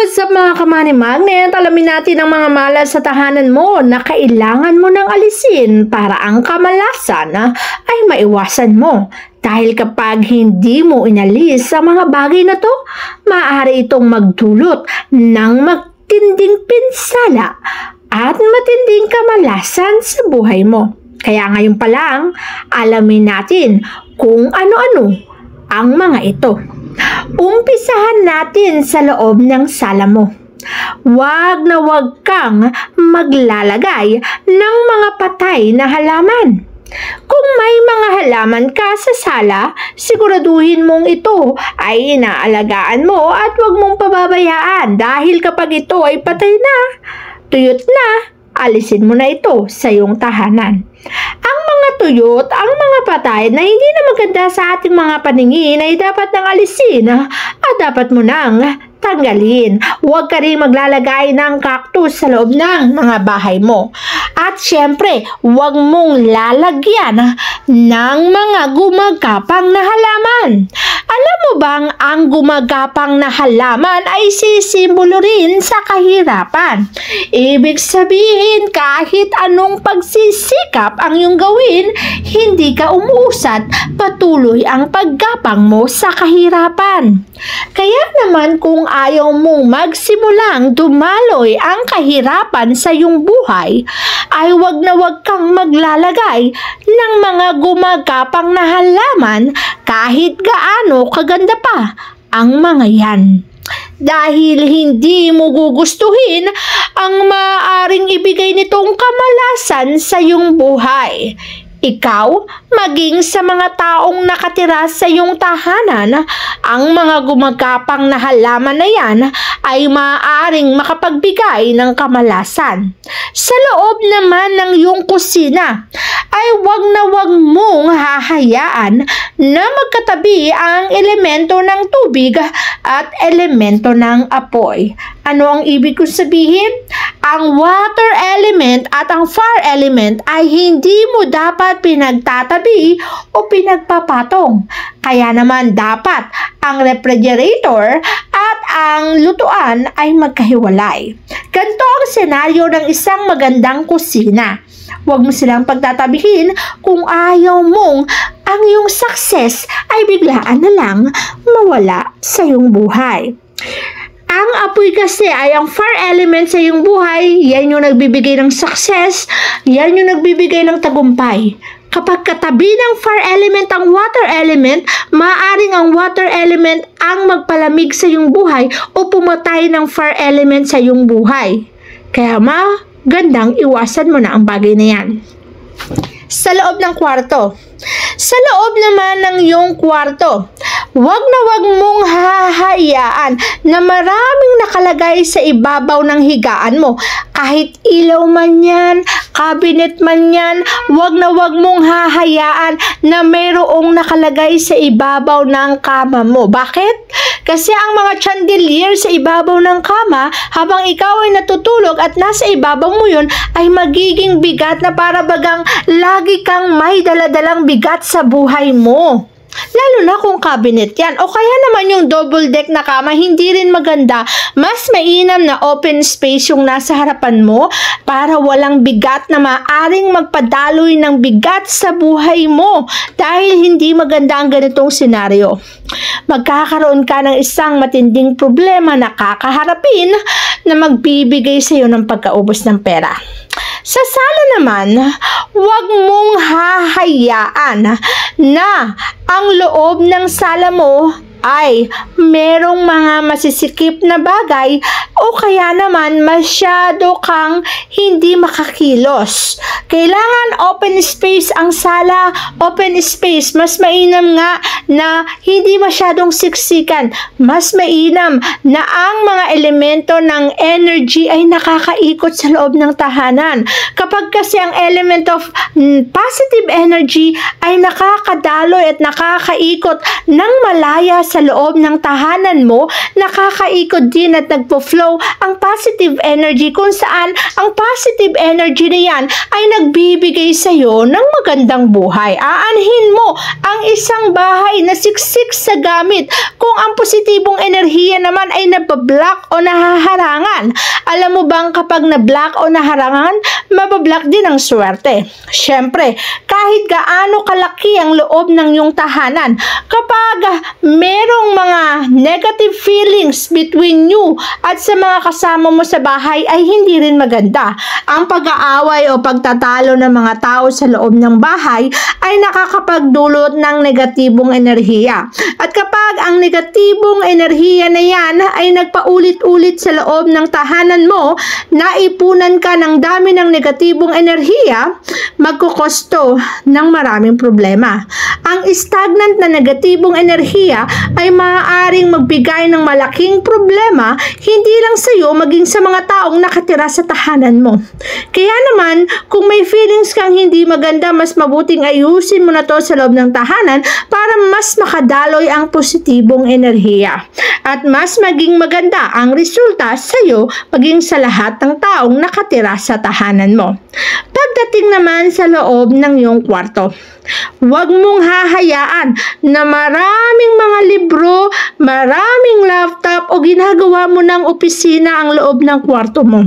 What's up mga kamani magnet? Alamin natin ang mga malas sa tahanan mo na kailangan mo nang alisin para ang kamalasan ay maiwasan mo. Dahil kapag hindi mo inalis sa mga bagay na to, maaari itong magdulot ng matinding pinsala at matinding kamalasan sa buhay mo. Kaya ngayon pa lang, alamin natin kung ano-ano ang mga ito. Umpisahan natin sa loob ng sala mo. Huwag na huwag kang maglalagay ng mga patay na halaman. Kung may mga halaman ka sa sala, siguraduhin mong ito ay inaalagaan mo at huwag mong pababayaan dahil kapag ito ay patay na, tuyot na, alisin mo na ito sa iyong tahanan. Ang mga tuyot, ang mga patay na hindi na maganda sa ating mga paningin ay dapat nang alisin at dapat mo nang tanggalin. Huwag ka rin maglalagay ng cactus sa loob ng mga bahay mo. At syempre, huwag mong lalagyan ng mga gumagapang na halaman. Alam mo bang ang gumagapang na halaman ay sisimbolo rin sa kahirapan? Ibig sabihin, kahit anong pagsisikap ang iyong gawin, hindi ka umuusad, patuloy ang paggapang mo sa kahirapan. Kaya naman kung ayaw mong magsimulang dumaloy ang kahirapan sa iyong buhay, ay wag na wag kang maglalagay ng mga gumagapang na halaman kahit gaano kaganda pa ang mga yan. Dahil hindi mo gugustuhin ang maaaring ibigay nitong kamalasan sa iyong buhay. Ikaw, maging sa mga taong nakatira sa iyong tahanan, ang mga gumagapang na halaman na yan ay maaaring makapagbigay ng kamalasan. Sa loob naman ng iyong kusina, ay wag na wag mong hahayaan na magkatabi ang elemento ng tubig at elemento ng apoy. Ano ang ibig kong sabihin? Ang water element at ang fire element ay hindi mo dapat pinagtatabi o pinagpapatong. Kaya naman dapat ang refrigerator at ang lutuan ay magkahiwalay. Ganito ang senaryo ng isang magandang kusina. Huwag mo silang pagtatabihin kung ayaw mong ang iyong success ay biglaan na lang mawala sa iyong buhay. Ang apoy kasi ay ang fire element sa iyong buhay, yan yung nagbibigay ng success, yan yung nagbibigay ng tagumpay. Kapag katabi ng fire element ang water element, maaaring ang water element ang magpalamig sa iyong buhay o pumatay ng fire element sa iyong buhay. Kaya magandang iwasan mo na ang bagay na yan. Sa loob ng kwarto. Sa loob naman ng iyong kwarto, wag na wag mong hahayaan na maraming nakalagay sa ibabaw ng higaan mo. Kahit ilaw man yan, cabinet man yan, wag na wag mong hahayaan na mayroong nakalagay sa ibabaw ng kama mo. Bakit? Kasi ang mga chandelier sa ibabaw ng kama, habang ikaw ay natutulog at nasa ibabaw mo yun, ay magiging bigat na para bagang lagi kang may daladalang bigat sa buhay mo. Lalo na kung cabinet yan. O kaya naman yung double deck na kama, hindi rin maganda. Mas mainam na open space yung nasa harapan mo para walang bigat na maaring magpadaloy ng bigat sa buhay mo. Dahil hindi maganda ang ganitong senaryo. Magkakaroon ka ng isang matinding problema na kakaharapin na magbibigay sa iyo ng pagkaubos ng pera. Sa sala naman, huwag mong hahayaan na ang loob ng sala mo ay merong mga masisikip na bagay o kaya naman masyado kang hindi makakilos. Kailangan open space ang sala, open space. Mas mainam nga na hindi masyadong siksikan. Mas mainam na ang mga elemento ng energy ay nakakaikot sa loob ng tahanan. Kapag kasi ang element of positive energy ay nakakadaloy at nakakaikot ng malaya sa loob ng tahanan mo, nakakaikot din at nagpo-flow ang positive energy kung saan ang positive energy na yan ay nagbibigay sa iyo ng magandang buhay. Aanhin mo ang isang bahay na siksik sa gamit kung ang positibong enerhiya naman ay nabablock o nahaharangan. Alam mo bang kapag na-block o naharangan, mabablock din ang swerte. Siyempre, kahit gaano kalaki ang loob ng iyong tahanan, kapag merong mga negative feelings between you at sa mga kasama mo sa bahay ay hindi rin maganda. Ang pag-aaway o pagtatalo ng mga tao sa loob ng bahay ay nakakapagdulot ng negatibong enerhiya. At kapag ang negatibong enerhiya na yan ay nagpaulit-ulit sa loob ng tahanan mo, naipunan ka ng dami ng negatibong enerhiya, magkukosto ng maraming problema. Ang stagnant na negatibong enerhiya ay maaaring magbigay ng malaking problema hindi lang sa iyo maging sa mga taong nakatira sa tahanan mo. Kaya naman, kung may feelings kang hindi maganda, mas mabuting ayusin mo na to sa loob ng tahanan para mas makadaloy ang positibong enerhiya. At mas maging maganda ang resulta sa iyo maging sa lahat ng taong nakatira sa tahanan mo. Pagdating naman sa loob ng iyong kwarto, huwag mong hahayaan na maraming mga libro, maraming laptop o ginagawa mo ng opisina ang loob ng kwarto mo.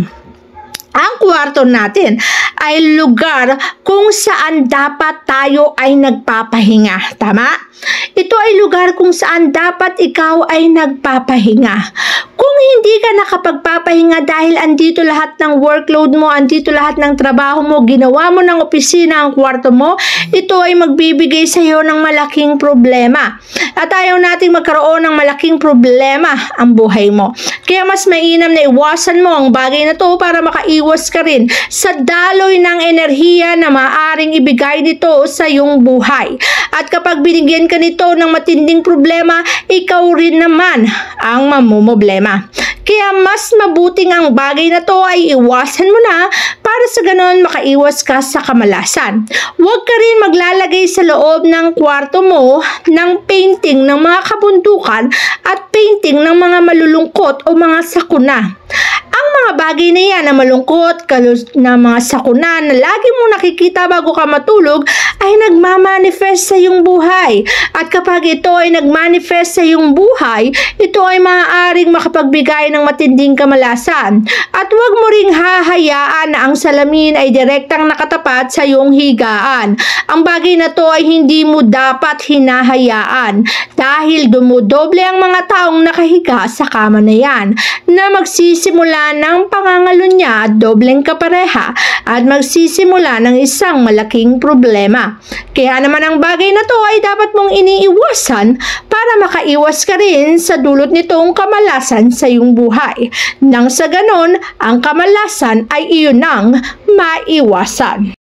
Ang kwarto natin ay lugar kung saan dapat tayo ay nagpapahinga. Tama? Ito ay lugar kung saan dapat ikaw ay nagpapahinga. Kung hindi ka nakapagpapahinga dahil andito lahat ng workload mo, andito lahat ng trabaho mo, ginawa mo ng opisina ang kwarto mo, ito ay magbibigay sa iyo ng malaking problema. At ayaw nating magkaroon ng malaking problema ang buhay mo. Kaya mas mainam na iwasan mo ang bagay na to para makaiwas ka rin sa daloy ng enerhiya na maaaring ibigay nito sa iyong buhay. At kapag binigyan ka nito ng matinding problema, ikaw rin naman ang mamumblema. Kaya mas mabuting ang bagay na to ay iwasan mo na para sa ganon makaiwas ka sa kamalasan. Huwag ka rin maglalagay sa loob ng kwarto mo ng painting ng mga kabundukan at painting ng mga malulungkot o mga sakuna. Ang mga bagay na yan na malungkot, na mga sakuna na lagi mo nakikita bago ka matulog ay nagmamanifest sa iyong buhay. At kapag ito ay nagmanifest sa iyong buhay, ito ay maaaring makapagbigay ng matinding kamalasan. At huwag mo ring hahayaan na ang salamin ay direktang nakatapat sa iyong higaan. Ang bagay na to ay hindi mo dapat hinahayaan dahil dumudoble ang mga taong nakahiga sa kama na yan na magsisimula ng pangangalunya, dobleng kapareha at magsisimula ng isang malaking problema. Kaya naman ang bagay na to ay dapat mong iniiwasan para makaiwas ka rin sa dulot nitong kamalasan sa iyong buhay. Nang sa ganon, ang kamalasan ay iyon ang maiwasan.